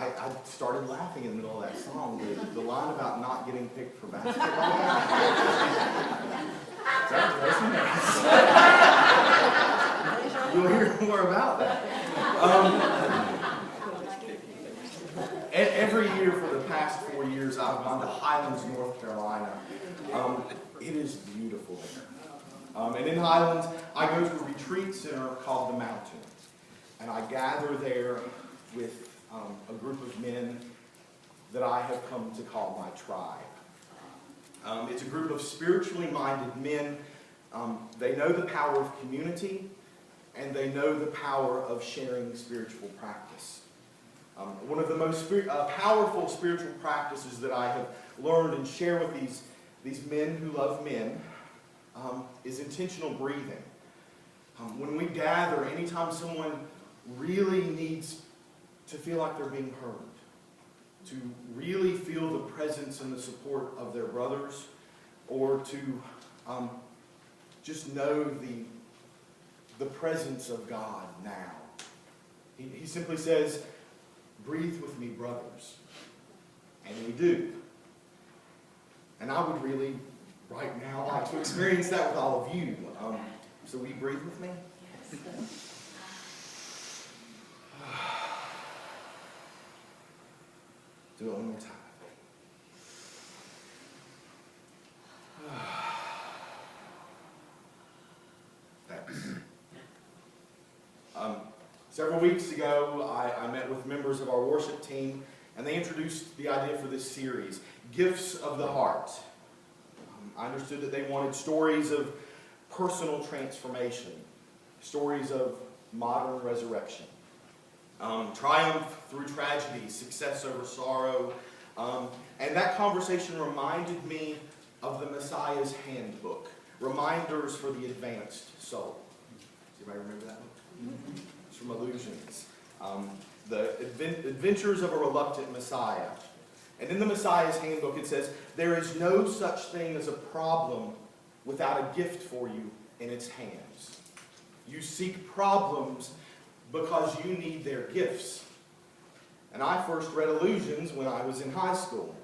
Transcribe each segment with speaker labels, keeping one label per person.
Speaker 1: I started laughing in the middle of that song. The line about not getting picked for basketball. You'll hear more about that. Every year for the past 4 years, I've gone to Highlands, North Carolina. It is beautiful there. And in Highlands, I go to a retreat center called The Mountain. And I gather there with a group of men that I have come to call my tribe. It's a group of spiritually minded men. They know the power of community, and they know the power of sharing spiritual practice. One of the most powerful spiritual practices that I have learned and share with these men who love men is intentional breathing. When we gather, anytime someone really needs to feel like they're being heard, to really feel the presence and the support of their brothers, or to just know the presence of God now. He simply says, "Breathe with me, brothers." And we do. And I would really, right now, like to experience that with all of you. So will you breathe with me?
Speaker 2: Yes.
Speaker 1: Do it one more time. Thanks. Several weeks ago, I met with members of our worship team, and they introduced the idea for this series, Gifts of the Heart. I understood that they wanted stories of personal transformation, stories of modern resurrection, triumph through tragedy, success over sorrow. And that conversation reminded me of the Messiah's Handbook, Reminders for the Advanced Soul. Does anybody remember that one? It's from Illusions. The Adventures of a Reluctant Messiah. And in the Messiah's Handbook it says, "There is no such thing as a problem without a gift for you in its hands. You seek problems because you need their gifts." And I first read Illusions when I was in high school.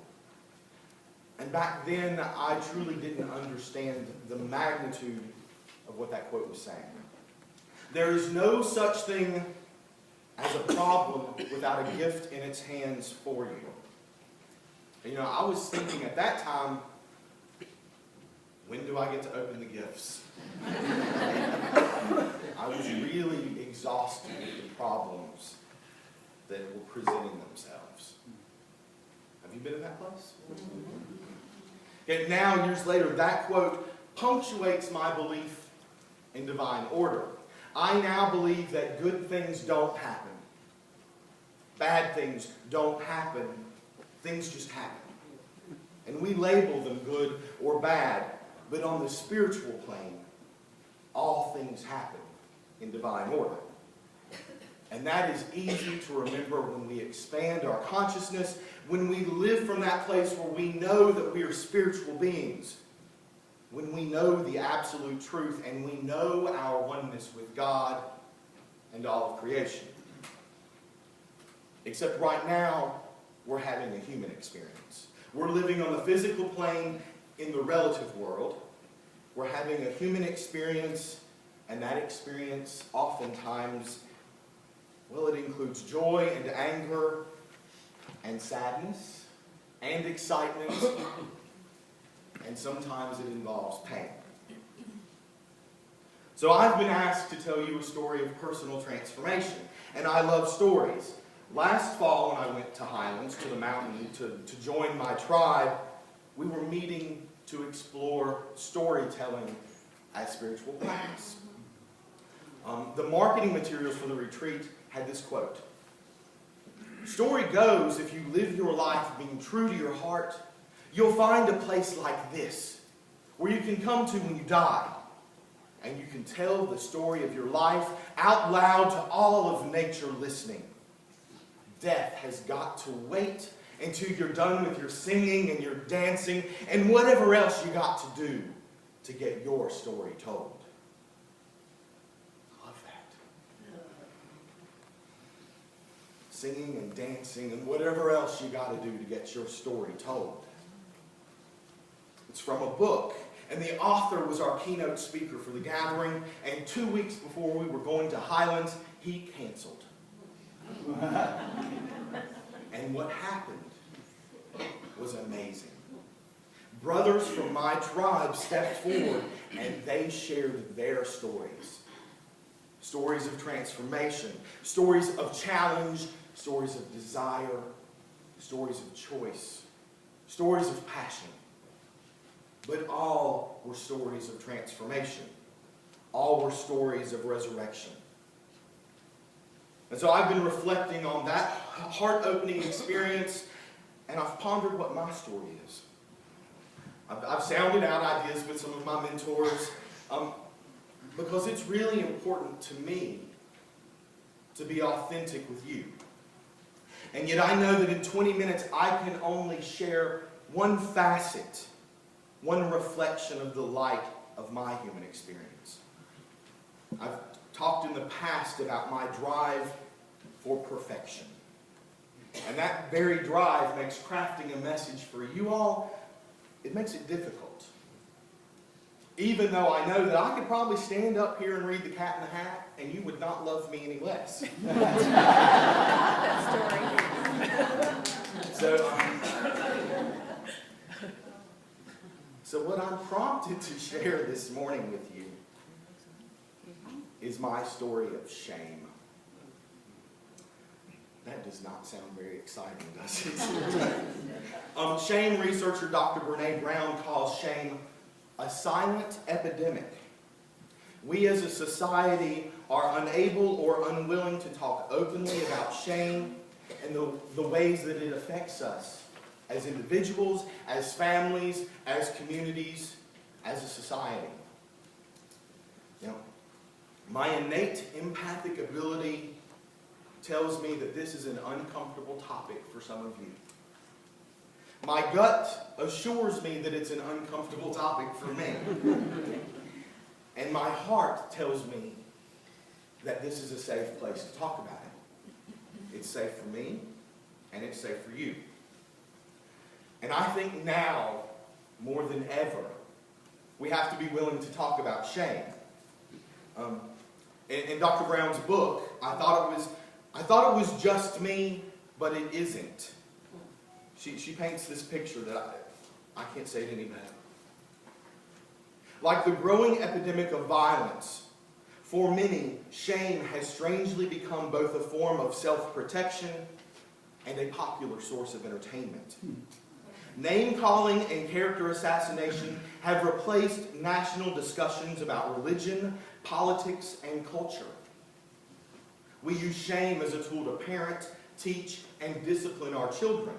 Speaker 1: And back then, I truly didn't understand the magnitude of what that quote was saying. There is no such thing as a problem without a gift in its hands for you. And, I was thinking at that time, when do I get to open the gifts? I was really exhausted with the problems that were presenting themselves. Have you been in that place? Okay, now, years later, that quote punctuates my belief in divine order. I now believe that good things don't happen. Bad things don't happen. Things just happen. And we label them good or bad. But on the spiritual plane, all things happen in divine order. And that is easy to remember when we expand our consciousness, when we live from that place where we know that we are spiritual beings, when we know the absolute truth and we know our oneness with God and all of creation. Except right now, we're having a human experience. We're living on the physical plane in the relative world. We're having a human experience, and that experience oftentimes, well, it includes joy and anger and sadness and excitement, and sometimes it involves pain. So I've been asked to tell you a story of personal transformation, and I love stories. Last fall, when I went to Highlands, to the mountain, to join my tribe, we were meeting to explore storytelling as spiritual practice. The marketing materials for the retreat had this quote: "Story goes, if you live your life being true to your heart, you'll find a place like this, where you can come to when you die, and you can tell the story of your life out loud to all of nature listening. Death has got to wait until you're done with your singing and your dancing and whatever else you got to do to get your story told." I love that. singing and dancing and whatever else you got to do to get your story told. It's from a book, and the author was our keynote speaker for the gathering, and 2 weeks before we were going to Highlands, he canceled. And what happened was amazing. Brothers from my tribe stepped forward, and they shared their stories. Stories of transformation, stories of challenge, stories of desire, stories of choice, stories of passion. But all were stories of transformation. All were stories of resurrection. And so I've been reflecting on that heart-opening experience, and I've pondered what my story is. I've sounded out ideas with some of my mentors, because it's really important to me to be authentic with you. And yet I know that in 20 minutes I can only share one facet, one reflection of the light of my human experience. I've talked in the past about my drive for perfection. And that very drive makes crafting a message for you all, it makes it difficult. Even though I know that I could probably stand up here and read The Cat in the Hat, and you would not love me any less. So what I'm prompted to share this morning with you is my story of shame. That does not sound very exciting, does it? Shame researcher Dr. Brene Brown calls shame a silent epidemic. We as a society are unable or unwilling to talk openly about shame and the ways that it affects us as individuals, as families, as communities, as a society. You know, my innate empathic ability tells me that this is an uncomfortable topic for some of you. My gut assures me that it's an uncomfortable topic for me. And my heart tells me that this is a safe place to talk about it. It's safe for me, and it's safe for you. And I think now, more than ever, we have to be willing to talk about shame. In Dr. Brown's book, I thought it was just me, but it isn't. She paints this picture that I can't say it any better. Like the growing epidemic of violence, for many, shame has strangely become both a form of self-protection and a popular source of entertainment. Name-calling and character assassination have replaced national discussions about religion, politics, and culture. We use shame as a tool to parent, teach, and discipline our children.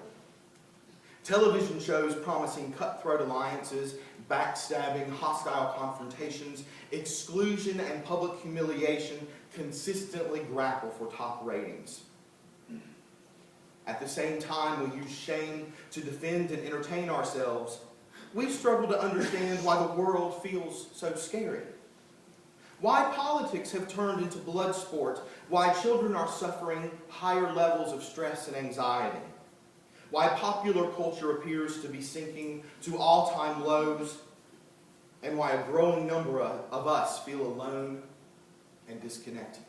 Speaker 1: Television shows promising cutthroat alliances, backstabbing, hostile confrontations, exclusion, and public humiliation consistently grapple for top ratings. At the same time, we use shame to defend and entertain ourselves. We struggle to understand why the world feels so scary. Why politics have turned into blood sport. Why children are suffering higher levels of stress and anxiety. Why popular culture appears to be sinking to all-time lows. And why a growing number of us feel alone and disconnected.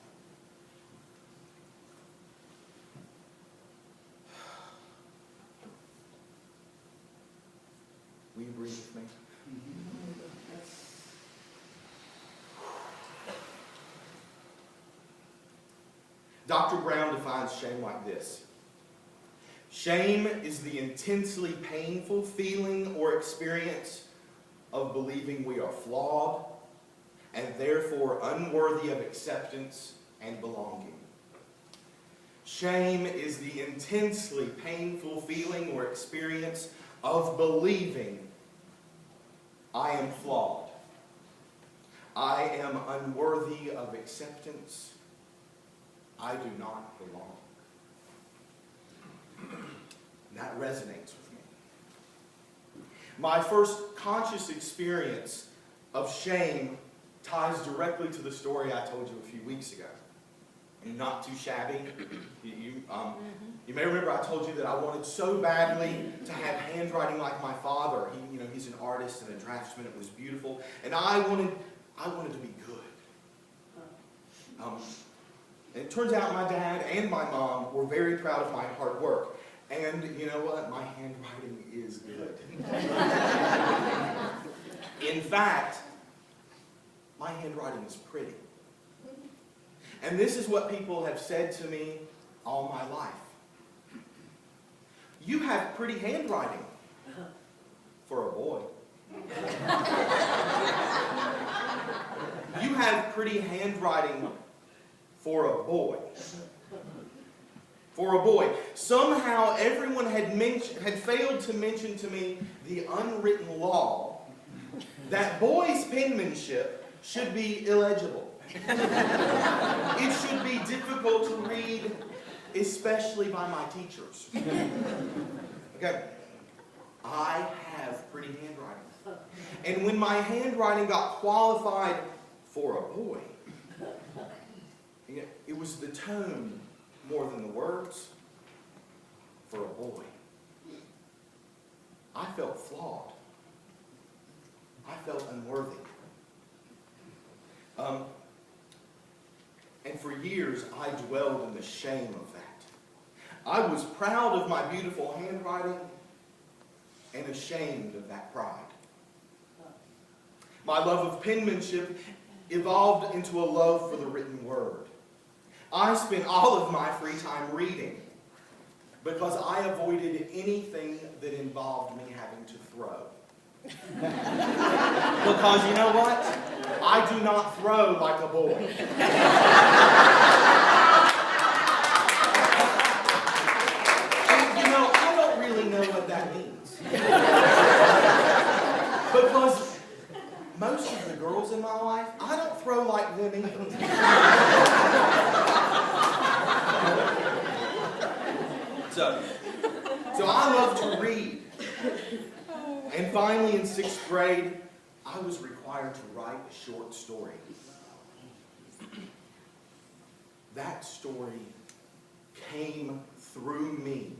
Speaker 1: Will you breathe with me? Dr. Brown defines shame like this. Shame is the intensely painful feeling or experience of believing we are flawed and therefore unworthy of acceptance and belonging. Shame is the intensely painful feeling or experience of believing I am flawed. I am unworthy of acceptance. I do not belong. That resonates with me. My first conscious experience of shame ties directly to the story I told you a few weeks ago. and not too shabby. You may remember I told you that I wanted so badly to have handwriting like my father. He's an artist and a draftsman. It was beautiful, and I wanted to be good. And it turns out my dad and my mom were very proud of my hard work. And you know what? My handwriting is good. In fact, my handwriting is pretty. And this is what people have said to me all my life. You have pretty handwriting for a boy. You have pretty handwriting for a boy. For a boy. Somehow everyone had failed to mention to me the unwritten law that boys' penmanship should be illegible. It should be difficult to read, especially by my teachers. Okay, I have pretty handwriting. And when my handwriting got qualified for a boy, it was the tone more than the words for a boy. I felt flawed. I felt unworthy. And for years, I dwelled in the shame of that. I was proud of my beautiful handwriting and ashamed of that pride. My love of penmanship evolved into a love for the written word. I spent all of my free time reading because I avoided anything that involved me having to throw. Because you know what? I do not throw like a boy. And, I don't really know what that means. Because most of the girls in my life, I don't throw like them either. So I love to read. And finally, in 6th grade, I was required to write a short story. That story came through me.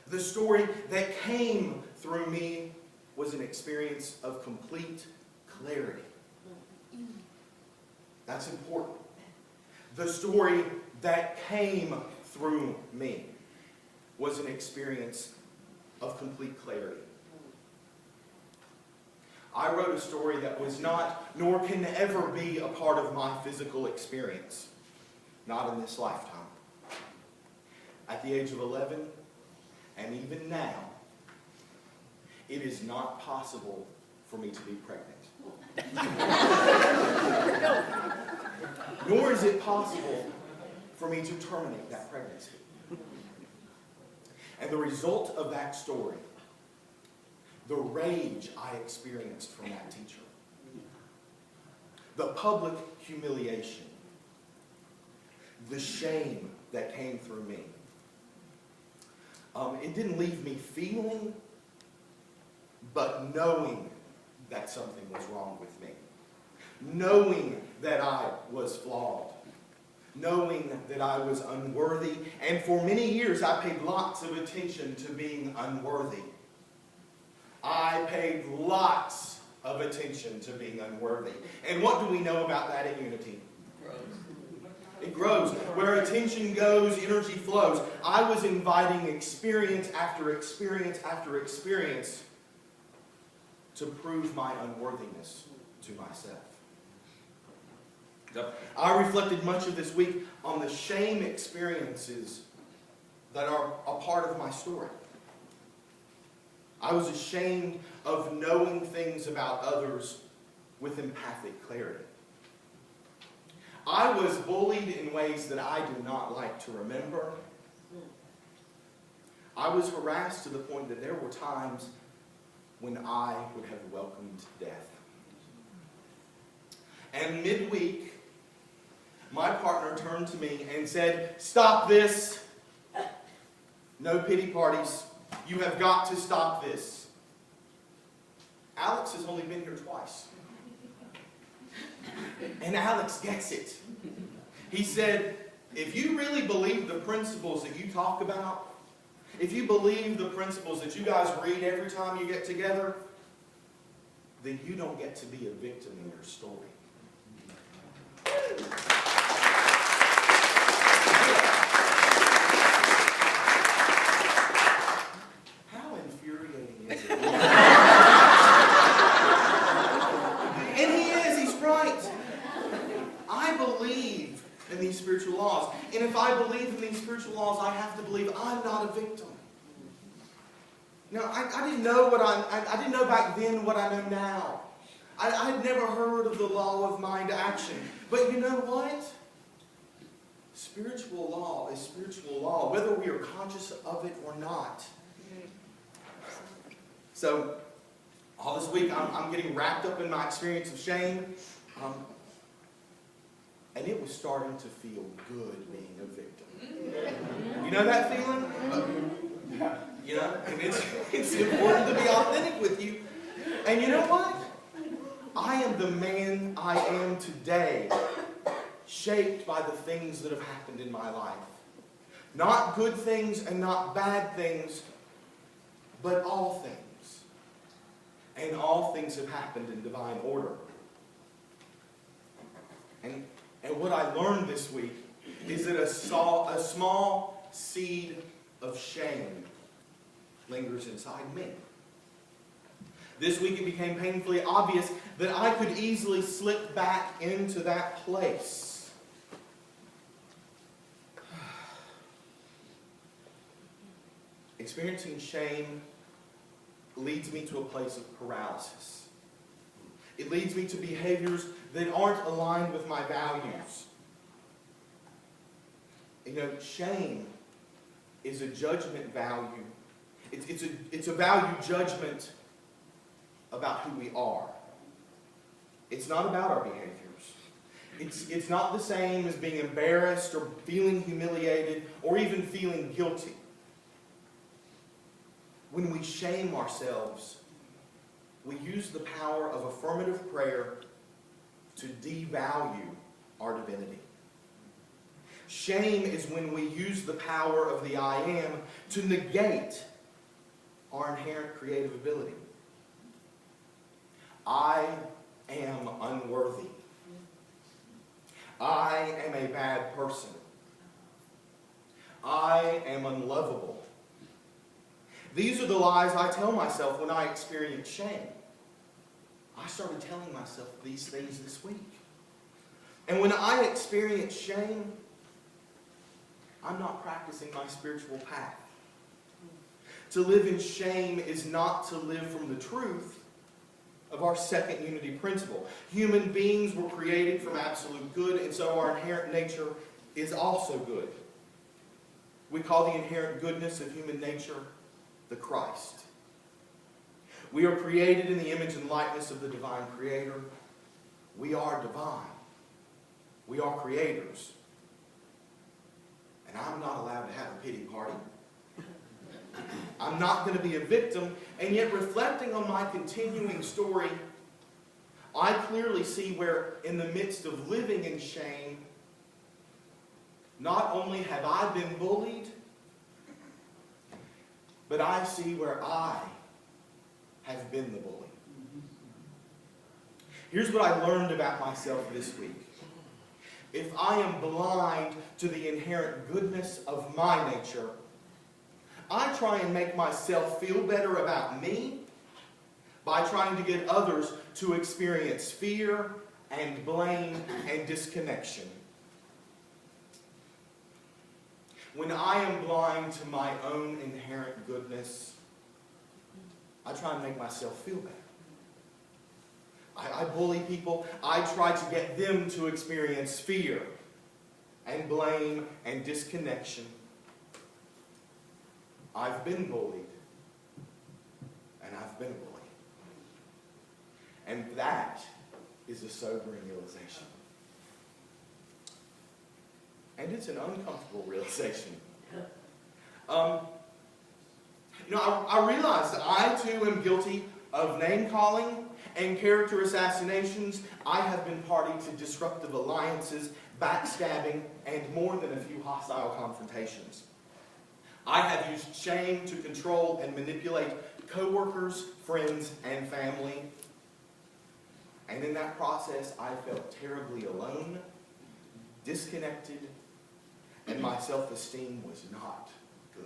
Speaker 1: The story that came through me was an experience of complete clarity. That's important. The story that came through me was an experience of complete clarity. I wrote a story that was not, nor can ever be, a part of my physical experience. Not in this lifetime. At the age of 11, and even now, it is not possible for me to be pregnant. Nor is it possible for me to terminate that pregnancy. And the result of that story, the rage I experienced from that teacher, the public humiliation, the shame that came through me, it didn't leave me feeling, but knowing that something was wrong with me. Knowing that I was flawed. Knowing that I was unworthy. And for many years I paid lots of attention to being unworthy. I paid lots of attention to being unworthy. And what do we know about that at Unity? It grows. Where attention goes, energy flows. I was inviting experience after experience after experience to prove my unworthiness to myself. I reflected much of this week on the shame experiences that are a part of my story. I was ashamed of knowing things about others with empathic clarity. I was bullied in ways that I do not like to remember. I was harassed to the point that there were times when I would have welcomed death. And midweek, my partner turned to me and said, "Stop this. No pity parties. You have got to stop this." Alex has only been here twice. And Alex gets it. He said, if you really believe the principles that you talk about, if you believe the principles that you guys read every time you get together, then you don't get to be a victim in your story. How infuriating is it? And he is, he's right. I believe in these spiritual laws. And if I believe in these spiritual laws, I have to believe I'm not a victim. Now, I didn't know I didn't know back then what I know now. I had never heard of the law of mind action. But you know what? Spiritual law is spiritual law, whether we are conscious of it or not. So, all this week I'm getting wrapped up in my experience of shame. And it was starting to feel good being a victim. You know that feeling? You know, and it's important to be authentic with you. And you know what? I am the man I am today, shaped by the things that have happened in my life. Not good things and not bad things, but all things. And all things have happened in divine order. And what I learned this week is that a small seed of shame lingers inside me. This week it became painfully obvious that I could easily slip back into that place. Experiencing shame leads me to a place of paralysis. It leads me to behaviors that aren't aligned with my values. You know, shame is a judgment value. It's a value judgment about who we are. It's not about our behaviors. It's not the same as being embarrassed or feeling humiliated or even feeling guilty. When we shame ourselves, we use the power of affirmative prayer to devalue our divinity. Shame is when we use the power of the I am to negate our inherent creative ability. I am unworthy. I am a bad person. I am unlovable. These are the lies I tell myself when I experience shame. I started telling myself these things this week. And when I experience shame, I'm not practicing my spiritual path. To live in shame is not to live from the truth of our second unity principle. Human beings were created from absolute good, and so our inherent nature is also good. We call the inherent goodness of human nature the Christ. We are created in the image and likeness of the divine Creator. We are divine. We are creators. And I'm not allowed to have a pity party. I'm not going to be a victim. And yet, reflecting on my continuing story, I clearly see where, in the midst of living in shame, not only have I been bullied, but I see where I have been the bully. Here's what I learned about myself this week. If I am blind to the inherent goodness of my nature, I try and make myself feel better about me by trying to get others to experience fear and blame and disconnection. When I am blind to my own inherent goodness, I try and make myself feel better. I bully people. I try to get them to experience fear and blame and disconnection. I've been bullied, and I've been a bully. And that is a sobering realization. And it's an uncomfortable realization. I realize that I too am guilty of name-calling and character assassinations. I have been party to disruptive alliances, backstabbing, and more than a few hostile confrontations. I have used shame to control and manipulate coworkers, friends, and family. And in that process, I felt terribly alone, disconnected, and my self-esteem was not good.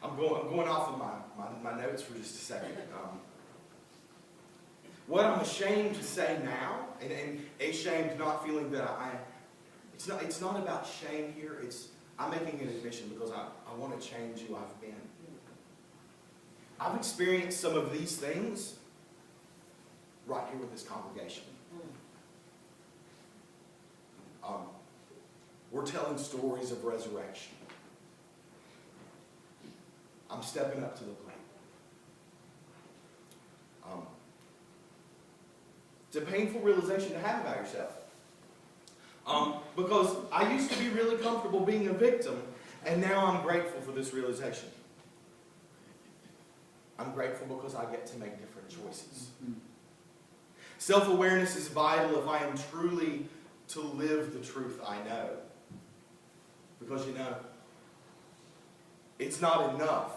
Speaker 1: I'm going off of my notes for just a second. What I'm ashamed to say now, and ashamed not feeling that it's not about shame here, I'm making an admission because I want to change who I've been. I've experienced some of these things right here with this congregation. We're telling stories of resurrection. I'm stepping up to the plate. It's a painful realization to have about yourself. Because I used to be really comfortable being a victim, and now I'm grateful for this realization. I'm grateful because I get to make different choices. Self-awareness is vital if I am truly to live the truth I know. Because it's not enough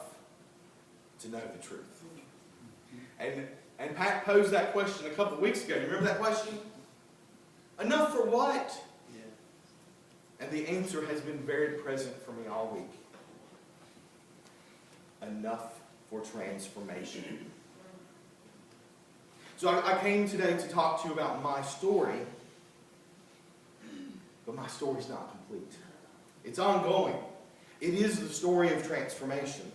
Speaker 1: to know the truth. And Pat posed that question a couple of weeks ago. You remember that question? Enough for what? Yeah. And the answer has been very present for me all week. Enough for transformation. So I came today to talk to you about my story, but my story's not complete. It's ongoing. It is the story of transformation.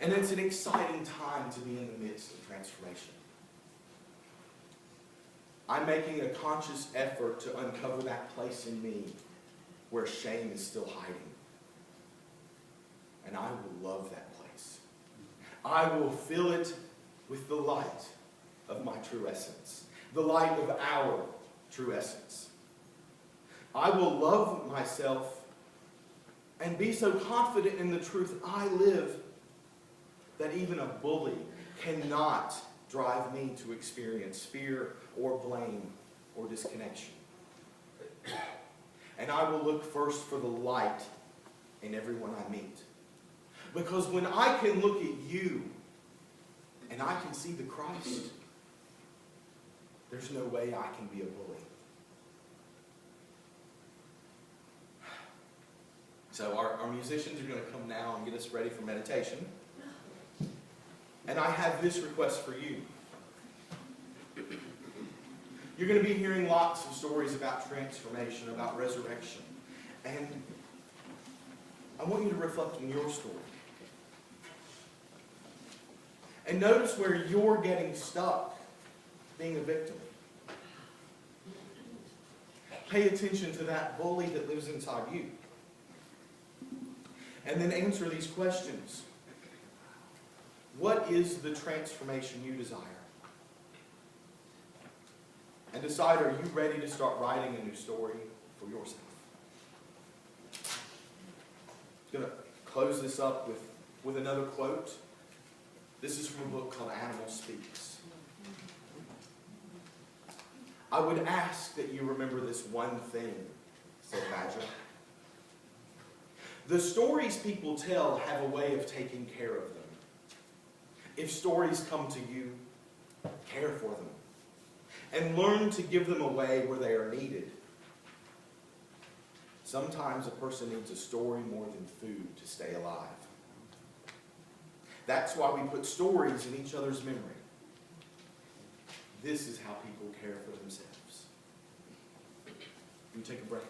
Speaker 1: And it's an exciting time to be in the midst of transformation. I'm making a conscious effort to uncover that place in me where shame is still hiding. And I will love that place. I will fill it with the light of my true essence, the light of our true essence. I will love myself and be so confident in the truth I live that even a bully cannot drive me to experience fear or blame or disconnection. And I will look first for the light in everyone I meet. Because when I can look at you and I can see the Christ, there's no way I can be a bully. So our musicians are going to come now and get us ready for meditation. And I have this request for you. You're going to be hearing lots of stories about transformation, about resurrection. And I want you to reflect on your story. And notice where you're getting stuck being a victim. Pay attention to that bully that lives inside you. And then answer these questions. What is the transformation you desire? And decide, are you ready to start writing a new story for yourself? I'm going to close this up with another quote. This is from a book called Animal Speaks. I would ask that you remember this one thing, said Badger. The stories people tell have a way of taking care of them. If stories come to you, care for them. And learn to give them away where they are needed. Sometimes a person needs a story more than food to stay alive. That's why we put stories in each other's memory. This is how people care for themselves. You take a breath.